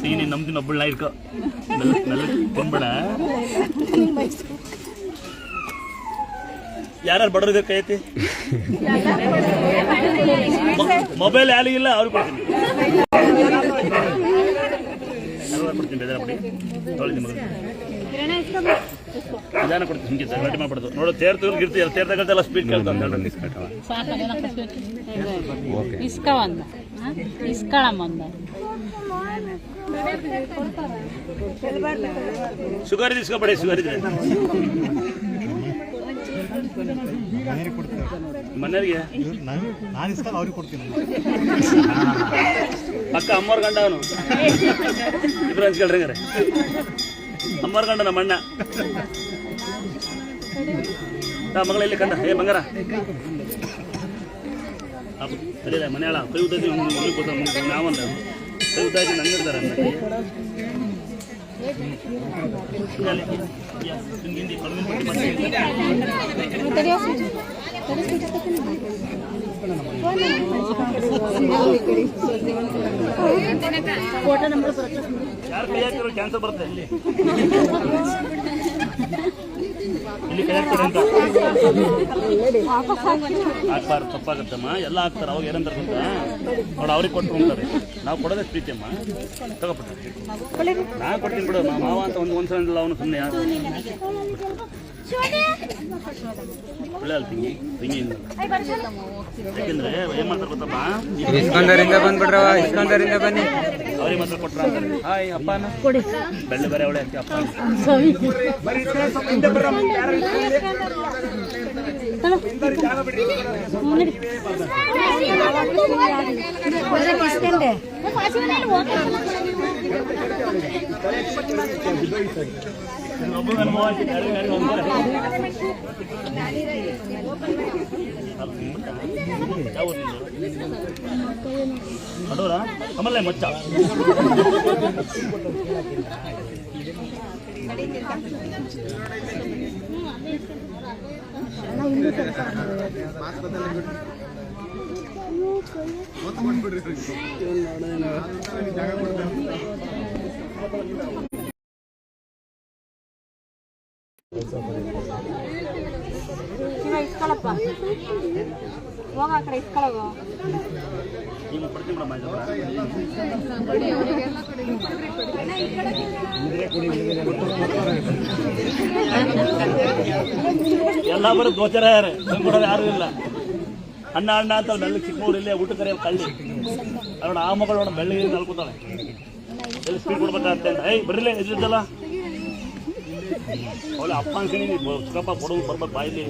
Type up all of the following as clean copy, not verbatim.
ಸೀನಿ ನಮ್ದಿನ ಒಬ್ಬಳ ಇರ್ಕೊ ತಿನ್ಬೇಡ. ಯಾರು ಬಡವ್ರಿಗೆ ಕೈ ಐತಿ ಮೊಬೈಲ್ ಯಾರಿಗಿಲ್ಲ ಅವ್ರಿಗೆ ಕೊಡ್ತೀನಿ. ಕೊಡ್ತೀನಿ ಬೇಜಾರಪಡಿ ತೊಳಿ ನಿಮಗೆ ನಿಧಾನ ಕೊಡ್ತೀನಿ. ಹಿಂಗೆ ಗಟ್ಟಿ ಮಾಡ್ಬಿಡ್ದು ನೋಡು. ತೇರ್ತು ಗಿರ್ತಿ ತೇರ್ದಾಗಲ್ತೆಲ್ಲ ಸ್ಪೀಡ್ ಕೇಳ್ತಾನೆ. ಶುಗರ್ ಇಸ್ಕೊಬೇಡಿ, ಶುಗರ್ ಇದೆ ಮನೆಯವರಿಗೆ. ಅಕ್ಕ ಅಮ್ಮವ್ರ ಗಂಡ ಅವನು ಇಬ್ರು ಹಂಚ್ಕೊಳ್ರಿ ಹಂಗಾರೆ. ಅಮ್ಮವ್ರ ಗಂಡ ನಮ್ಮ ಅಣ್ಣ ಮಗಳ ಇಲ್ಲಿ ಕಂಡ. ಏ ಬಂಗಾರ ಅದೇ ಮನೆಯಾಳ ಕೈ ಉದ್ದಾಗಿ ನಾವಂದ ಕೈ ಉದ್ದಾಗಿ ನಂಗಿರ್ತಾರೆ ಯಾರು ಕೈ ಹಾಕಿರೋ ಕ್ಯಾನ್ಸರ್ ಬರುತ್ತೆ ಇಲ್ಲಿ ಕೈ ಹಾಕ್ತಾರೆ ಅಂತ ಹಾಕ್ಬಾರ್ದು, ತಪ್ಪಾಗತ್ತಮ್ಮ. ಎಲ್ಲ ಹಾಕ್ತಾರೆ. ಅವಾಗ ಏನಂತಾರೆ ಅಂತ ನೋಡಿ, ಅವ್ರಿಗೆ ಕೊಟ್ಟು ಹೋಗ್ತಾರೆ. ನಾವು ಕೊಡೋದೇ ಪ್ರೀತಿ ಅಮ್ಮ. ತಗೋಬಿಟ್ಟು ನಾ ಕೊಡ್ತೀನಿ ಬಿಡು. ಮಾವ ಅಂತ ಒಂದ್ಸಲ ಅವನು ಸುಮ್ಮನೆ ಯಾರು ಒಳ್ಳೆ ಅಲ್ಲ ತಿಂಗಿ ತಿಂಗಿಯಿಂದ. ಯಾಕೆಂದ್ರೆ ಏನ್ ಮಾಡ್ತಾರೆ ಗೊತ್ತಮ್ಮ, ಇಸ್ಕೊಂಡರಿಂದ ಬಂದ್ಬಿಡ್ರವ, ಇಸ್ಕೊಂಡರಿಂದ ಬನ್ನಿ. ಅವ್ರಿಗೆ ಮಾತ್ರ ಕೊಟ್ರ ಅಂತಾರೆ. ಹಾಯ್ ಅಪ್ಪನ ಬೆಳ್ಳಿ ಬೇರೆ ಅವಳೆ ಅಕ್ಕಿ ಅಪ್ಪ ಅದವರ ಆಮೇಲೆ ಮಚ್ಚ ಇಸ್ಕೊಳಪ್ಪ, ಹೋಗ ಆ ಕಡೆ ಇಸ್ಕೊಳಗ. ಎಲ್ಲ ಬರೋ ಗೋಚರ ಯಾರು ಕೊಡೋದು ಯಾರು ಇಲ್ಲ. ಅಣ್ಣ ಅಣ್ಣ ಅಂತ ಬೆಳ್ಳಿಗೆ ಚಿಕ್ಕಮೂರು ಇಲ್ಲೇ ಊಟ ಕರೆ ಕಳ್ಳಿ ಅವಳ ಆ ಮಗಳು ನೋಡ ಬೆಳ್ಳಿಗೆ ನಲ್ಕೋತಾಳೆ. ಎಲ್ಲಿ ಸ್ಪೀಡ್ ಕೊಡ್ಬೇಕಾಗತ್ತೆ ಅಂತ. ಏಯ್ ಬರ್ರಿಲ್ಲ ಇದ್ದಿದ್ದಲ್ಲ ಅವಳು ಅಪ್ಪ ಅನ್ಸೀನಿ ಚಿಕ್ಕಪ್ಪ ಕೊಡೋದು ಬರ್ಬೇಕು ಬಾಯಿಲಿ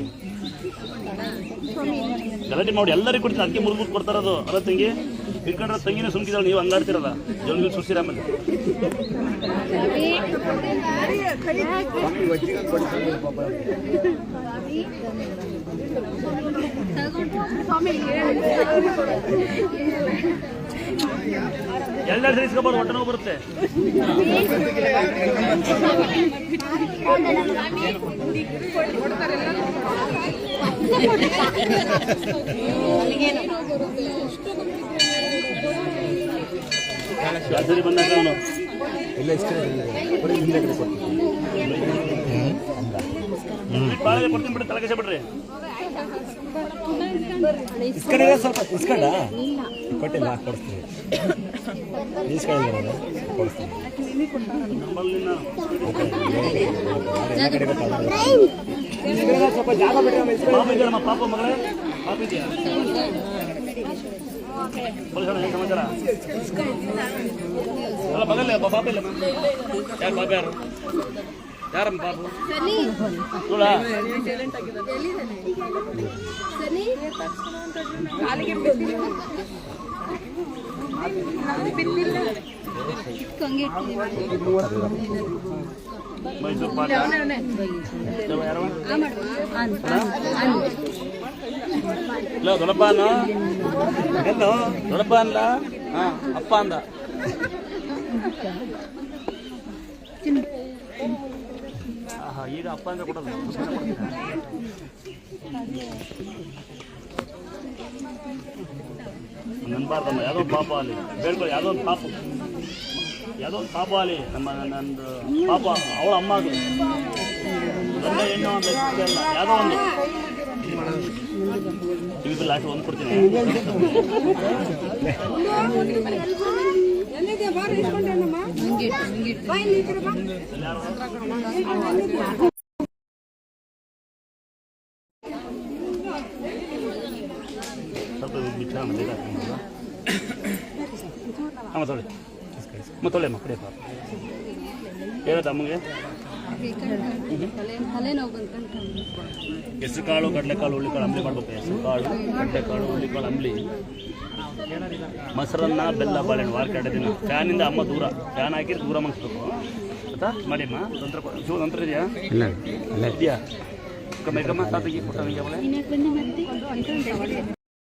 ಗಲಾಟೆ ಮಾಡಿ ಎಲ್ಲರಿಗೂ ಕೊಡ್ತೀನಿ. ಅದಕ್ಕೆ ಮುರುಗುಟ್ಟು ಕೊಡ್ತಾರದು. ಅಲ್ಲ ತಂಗಿ ಇಟ್ಕೊಂಡ್ರೆ ತಂಗಿನೇ ಸುಮ್ಕಿದಾಳೆ. ನೀವು ಹಂಗಾಡ್ತಿರಲ್ಲ ಜೊಲ್ಗಿಲ್ ಸುಡ್ಸಿರ ಆಮೇಲೆ ಎಲ್ಲರೂ ಸೇರಿಸ್ಕೊಬಾರ್ದು, ಹೊಟ್ಟೆ ನೋವು ಬರುತ್ತೆ. ಸರಿ ಬಂದಾಗ ಅವನು ಬಾಳೆ ಕೊಡ್ತೀನಿ ಬಿಡ್ರಿ, ತಲೆಗೆ ಬಿಡ್ರಿ. ಸ್ವಲ್ಪ ಇಸ್ಕೊಂಡ ಕೊಟ್ಟಿಲ್ಲ, ಕೊಡಿಸ್ತೀನಿ. ಕೊಡಿಸ್ತೀನಿ. ಸ್ವಲ್ಪ ಜಾಗ ಬಿಡ್ರಿ. ಪಾಪ ಮಗಳೇ ಪಾಪ ಇದೆಯಾ ಸಮಾಚಾರ ಅಲ್ಲ ಬಗಲ್ಲ ಪಾಪ ಇಲ್ಲ. ಯಾರು ಪಾಪ ಯಾರು ಯಾರಮ್ಮ ಪಾಪು ನೋಡ ಮೈಸೂರು ಪಾಠ ಇಲ್ಲ ದೊಡ್ಡಪ್ಪ ಅನ್ನ ಏನು ದೊಡ್ಡಪ್ಪ ಅಲ್ಲ ಹಾಂ ಅಪ್ಪ ಅಂದ. ಈಗ ಅಪ್ಪ ಅಂದ್ರೆ ಕೊಡೋದು ನನ್ಬಾರ್ದಮ್ಮ ಯಾವುದೋ ಪಾಪ ಅಲ್ಲಿ ಬೇಡ್ಕೊಳ್ಳಿ ಯಾವುದೋ ಒಂದು ಪಾಪ ಅಲ್ಲಿ ನಂದು ಪಾಪ ಅವಳ ಅಮ್ಮ ಅದು ಗಂಡ ಹೆಣ್ಣು ಅಂತ ಇಲ್ಲ ಯಾವುದೋ ಒಂದು ಇದು ಲಾಸ್ಟ್ ಒಂದು ಕೊಡ್ತೀನಿ ಸ್ವಲ್ಪ ಬಿಚ್ಚ ತೊಳೆ ತೊಳೆಯಮ್ಮ ಕಡಿಯಪ್ಪ ಹೇಳತ್ತ ಅಮ್ಮಗೆ ಹೆಸರು ಕಾಳು ಕಡಲೆಕಾಳು ಹುಳ್ಳಿಕಾಳು ಅಂಬ್ಲಿ ಮಾಡ್ಬೇಕು ಹೆಸರು ಕಾಳು ಕಡಲೆಕಾಳು ಹುಳ್ಳಿಕಾಳು ಅಂಬ್ಲಿ ಮೊಸರನ್ನ ಬೆಲ್ಲ ಬಾಳೆಹಣ್ಣು ವಾರಕ್ಕೆ 2 ದಿನ ಫ್ಯಾನಿಂದ ಅಮ್ಮ ದೂರ ಫ್ಯಾನ್ ಹಾಕಿ ದೂರ ಮಾಡಿಸ್ಬೇಕು ಆಯ್ತಾ ಮಾಡಿಮ್ಮ ನಂತರ ಇದೆಯಾ ಇದೆಯಾ ಕಮ್ಮ ತಾತಗಿ ಕೊಟ್ಟ